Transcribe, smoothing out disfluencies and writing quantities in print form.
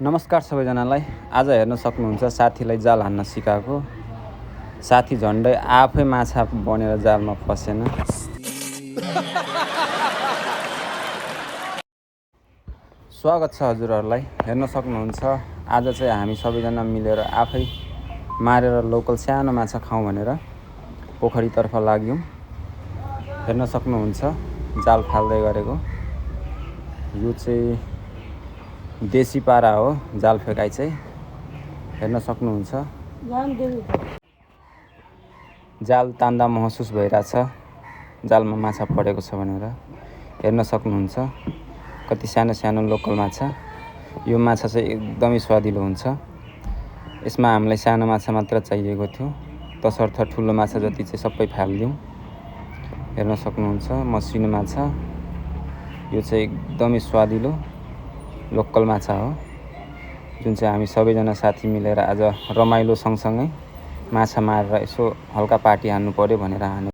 नमस्कार सबैजनालाई। आज हेर्न सक्नुहुन्छ साथीलाई जाल हान्न सिकाएको। साथी झन्डै आफै माछा बनेर जालमा फसेन। स्वागत छ हजुरहरूलाई। हेर्न सक्नुहुन्छ आज चाहिँ हामी सबैजना मिलेर आफै मारेर लोकल सानो माछा खाउँ भनेर पोखरीतर्फ लाग्यौँ। हेर्न सक्नुहुन्छ जाल फाल्दै गरेको। यो चाहिँ देशी पारा हो, जाल फेकाइ चाहिँ। हेर्न सक्नुहुन्छ जाल तान्दा महसुस भइरहेछ जालमा माछा परेको छ भनेर। हेर्न सक्नुहुन्छ कति सानो सानो लोकल माछा। यो माछा चाहिँ एकदमै स्वादिलो हुन्छ। यसमा हामीलाई सानो माछा मात्र चाहिएको थियो, तसर्थ ठुलो माछा जति चाहिँ सबै फालिदिउँ। हेर्न सक्नुहुन्छ मसिनो माछा। यो चाहिँ एकदमै स्वादिलो लोकल माछा हो, जुन चाहिँ हामी सबैजना साथी मिलेर आज रमाइलो सँगसँगै माछा मारेर यसो हल्का पार्टी हान्नु पर्यो भनेर हाने।